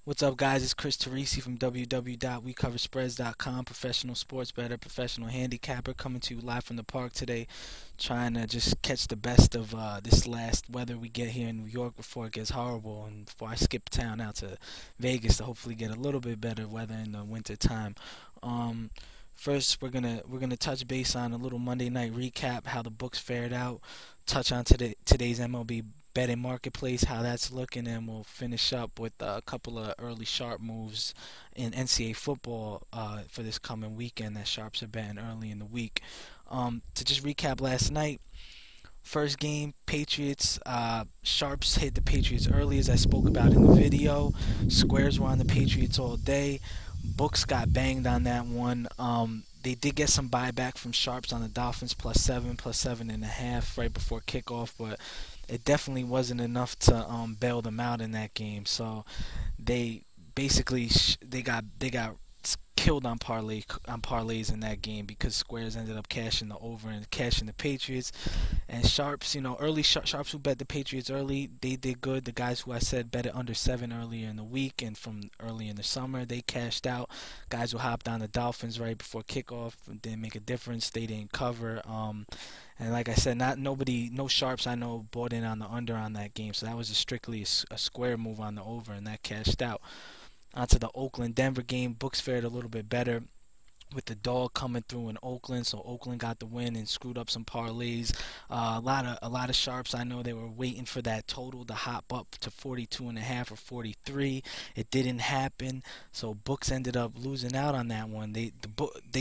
What's up, guys? It's Chris Teresi from www.wecoverspreads.com. Professional sports bettor, professional handicapper, coming to you live from the park today, trying to just catch the best of this last weather we get here in New York before it gets horrible, and before I skip town out to Vegas to hopefully get a little bit better weather in the winter time. Um, First, we're gonna touch base on a little Monday night recap, how the books fared out, touch on today's MLB betting marketplace, how that's looking, and we'll finish up with a couple of early sharp moves in NCAA football for this coming weekend that sharps are betting early in the week. To just recap last night, first game, Patriots. Sharps hit the Patriots early, as I spoke about in the video. Squares were on the Patriots all day. Books got banged on that one. They did get some buyback from Sharps on the Dolphins, plus 7.5 right before kickoff, but it definitely wasn't enough to bail them out in that game. So they basically they got killed on parlays in that game because squares ended up cashing the over and cashing the Patriots. And sharps, early sharps who bet the Patriots early, they did good. The guys who I said bet it under 7 earlier in the week and from early in the summer, they cashed out. Guys who hopped on the Dolphins right before kickoff didn't make a difference. They didn't cover. And like I said, no sharps I know bought in on the under on that game, so that was strictly a square move on the over, and that cashed out. Onto the Oakland Denver game, books fared a little bit better with the dog coming through in Oakland, so Oakland got the win and screwed up some parlays. A lot of sharps, I know they were waiting for that total to hop up to 42.5 or 43. It didn't happen, so books ended up losing out on that one. They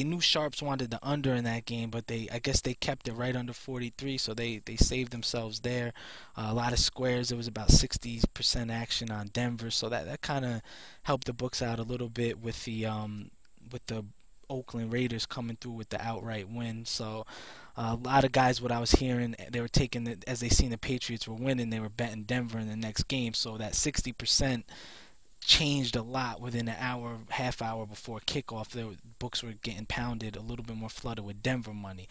knew sharps wanted the under in that game, but I guess they kept it right under 43, so they saved themselves there. A lot of squares. It was about 60% action on Denver, so that kind of helped the books out a little bit with the Oakland Raiders coming through with the outright win. So a lot of guys, what I was hearing, they were taking it as they seen the Patriots were winning, they were betting Denver in the next game. So that 60% changed a lot within an hour, half hour before kickoff. The books were getting pounded a little bit more flooded with Denver money.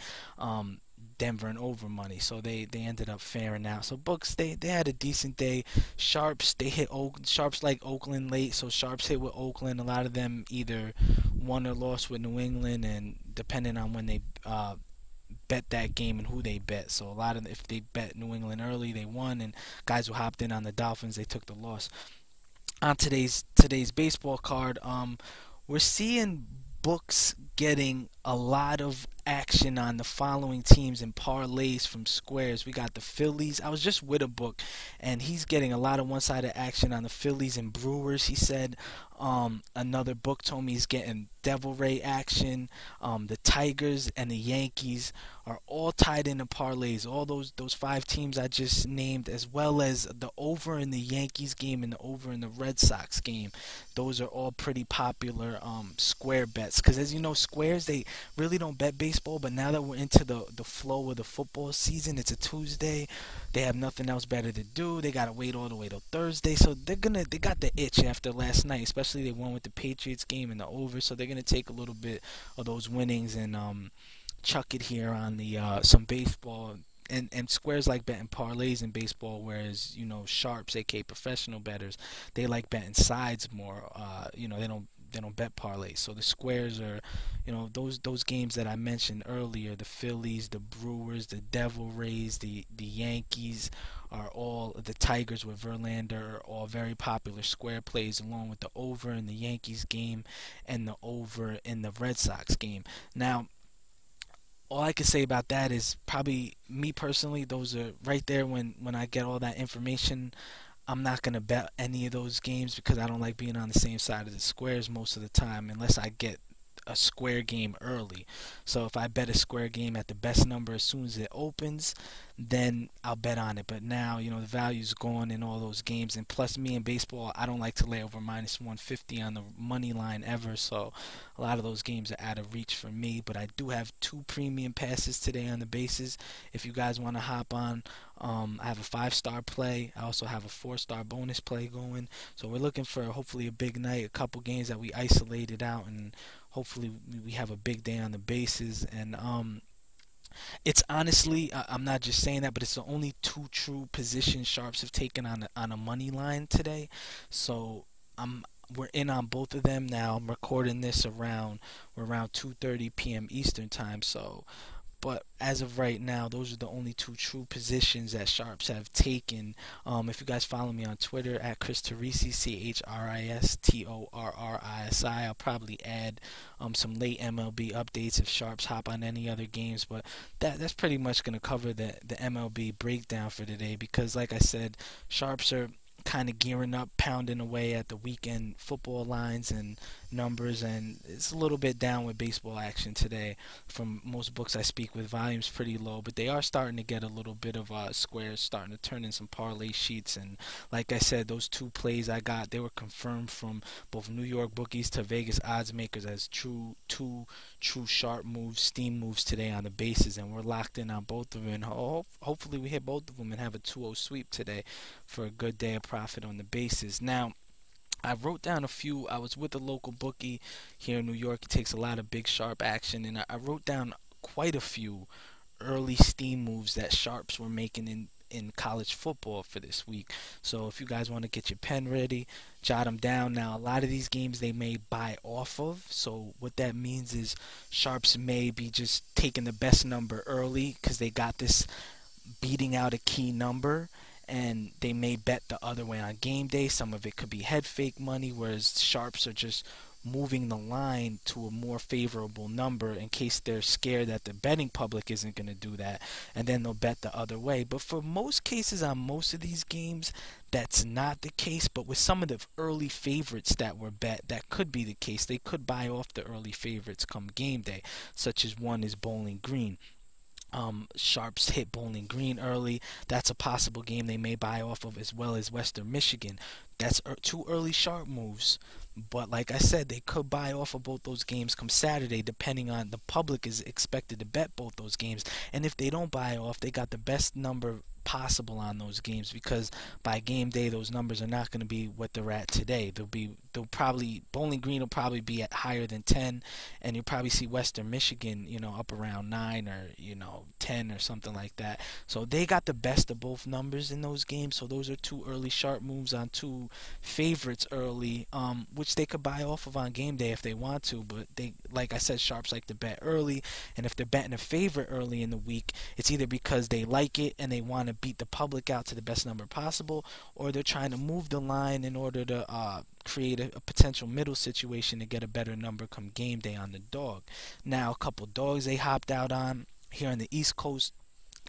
Denver and over money, so they ended up fairing out. So books they had a decent day. Sharps they hit Sharps like Oakland late, so Sharps hit with Oakland. A lot of them either won or lost with New England, and depending on when they bet that game and who they bet. So a lot of if they bet New England early, they won, and guys who hopped in on the Dolphins, they took the loss. On today's baseball card, we're seeing books getting a lot of action on the following teams and parlays from squares. We got the Phillies. I was just with a book, and he's getting a lot of one-sided action on the Phillies and Brewers. He said another book told me he's getting Devil Ray action. The Tigers and the Yankees are all tied into parlays. All those five teams I just named, as well as the over in the Yankees game and the over in the Red Sox game. Those are all pretty popular square bets. Because as you know, squares they really don't bet baseball. But now that we're into the flow of the football season, it's a Tuesday. They have nothing else better to do. They gotta wait all the way till Thursday. So they got the itch after last night, especially they won with the Patriots game and the over. So they're gonna take a little bit of those winnings and chuck it here on the some baseball. And squares like betting parlays in baseball, whereas sharps, aka professional bettors, they like betting sides more. They don't bet parlays. So the squares are, those games that I mentioned earlier, the Phillies, the Brewers, the Devil Rays, the Yankees are all the Tigers with Verlander are all very popular square plays, along with the over in the Yankees game and the over in the Red Sox game. Now, all I can say about that is probably me personally, those are right there when I get all that information. I'm not gonna bet any of those games because I don't like being on the same side of the squares most of the time unless I get a square game early. So if I bet a square game at the best number as soon as it opens, then I'll bet on it. But now, the value's gone in all those games. And plus, me in baseball, I don't like to lay over minus 150 on the money line ever. So a lot of those games are out of reach for me. But I do have two premium passes today on the bases. If you guys want to hop on, I have a 5-star play. I also have a 4-star bonus play going. So we're looking for hopefully a big night, a couple games that we isolated out, and hopefully we have a big day on the bases. And it's honestly, I'm not just saying that, but it's the only two true position sharps have taken on a money line today. So I'm we're in on both of them now. I'm recording this around we're around 2:30 p.m. Eastern time. So, but as of right now, those are the only two true positions that sharps have taken. If you guys follow me on Twitter at Chris Torrisi, ChrisTorrisi, I'll probably add some late MLB updates if sharps hop on any other games. But that's pretty much going to cover the MLB breakdown for today because, like I said, sharps are kind of gearing up, pounding away at the weekend football lines and numbers, and it's a little bit down with baseball action today. From most books I speak with, volume's pretty low, but they are starting to get a little bit of squares, starting to turn in some parlay sheets. And like I said, those two plays I got, they were confirmed from both New York bookies to Vegas odds makers as two true sharp moves, steam moves today on the bases, and we're locked in on both of them. And hopefully we hit both of them and have a 2-0 sweep today for a good day of profit on the bases. Now, I wrote down a few. I was with a local bookie here in New York. He takes a lot of big sharp action, and I wrote down quite a few early steam moves that sharps were making in college football for this week. So if you guys want to get your pen ready, jot them down. Now, a lot of these games they may buy off of. So what that means is sharps may be just taking the best number early because they got this beating out a key number, and they may bet the other way on game day. Some of it could be head fake money, whereas sharps are just moving the line to a more favorable number in case they're scared that the betting public isn't going to do that, and then they'll bet the other way. But for most cases on most of these games, that's not the case. But with some of the early favorites that were bet, that could be the case. They could buy off the early favorites come game day, such as one is Bowling Green. Sharps hit Bowling Green early. That's a possible game they may buy off of, as well as Western Michigan. That's two early sharp moves. But like I said, they could buy off of both those games come Saturday, depending on the public is expected to bet both those games. And if they don't buy off, they got the best number possible on those games because by game day those numbers are not going to be what they're at today. They'll probably Bowling Green will probably be at higher than 10, and you'll probably see Western Michigan up around 9 or 10 or something like that. So they got the best of both numbers in those games. So those are two early sharp moves on two favorites early, which they could buy off of on game day if they want to. But they, like I said, sharps like to bet early, and if they're betting a favorite early in the week, it's either because they like it and they want to beat the public out to the best number possible, or they're trying to move the line in order to create a potential middle situation to get a better number come game day on the dog. Now, a couple dogs they hopped out on here on the East Coast.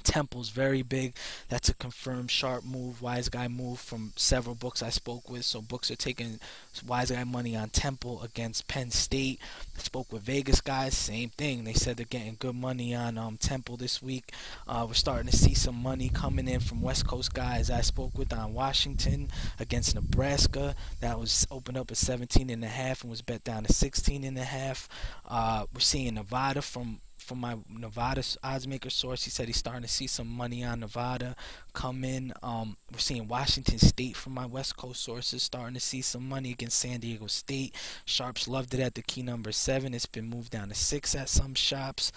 Temple's very big. That's a confirmed sharp move, wise guy move from several books I spoke with. So books are taking wise guy money on Temple against Penn State. I spoke with Vegas guys, same thing. They said they're getting good money on Temple this week. We're starting to see some money coming in from West Coast guys I spoke with on Washington against Nebraska. That was opened up at 17.5 and was bet down to 16.5. We're seeing Nevada from my Nevada odds maker source. He said he's starting to see some money on Nevada come in. We're seeing Washington State from my West Coast sources starting to see some money against San Diego State. Sharps loved it at the key number 7. It's been moved down to 6 at some shops.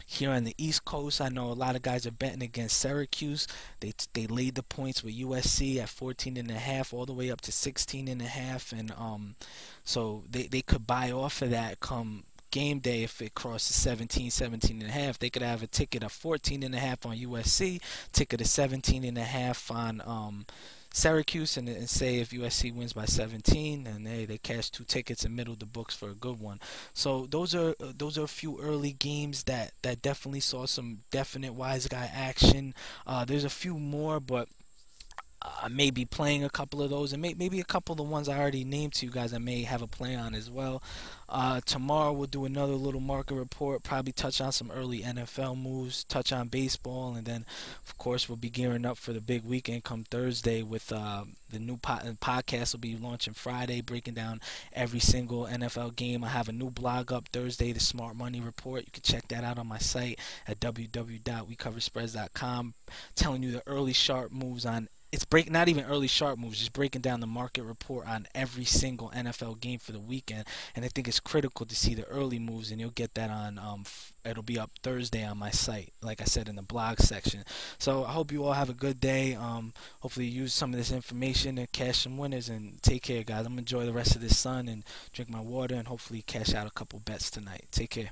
Here on the East Coast, I know a lot of guys are betting against Syracuse. They laid the points with USC at 14.5 all the way up to 16.5, and so they could buy off of that come game day. If it crosses 17.5, they could have a ticket of 14.5 on USC, ticket of 17.5 on Syracuse, and say if USC wins by 17, and they cash 2 tickets and middle the books for a good one. So those are a few early games that definitely saw some definite wise guy action. There's a few more, but I may be playing a couple of those, and maybe a couple of the ones I already named to you guys I may have a play on as well. Tomorrow we'll do another little market report, probably touch on some early NFL moves, touch on baseball, and then of course we'll be gearing up for the big weekend come Thursday with the new podcast will be launching Friday, breaking down every single NFL game. I have a new blog up Thursday, the Smart Money Report. You can check that out on my site at www.wecoverspreads.com, telling you the early sharp moves on it's break not even early sharp moves, just breaking down the market report on every single NFL game for the weekend. And I think it's critical to see the early moves, and you'll get that on it'll be up Thursday on my site, like I said in the blog section. So I hope you all have a good day. Hopefully you use some of this information to cash some winners, and take care, guys. I'm gonna enjoy the rest of this sun and drink my water, and hopefully cash out a couple bets tonight. Take care.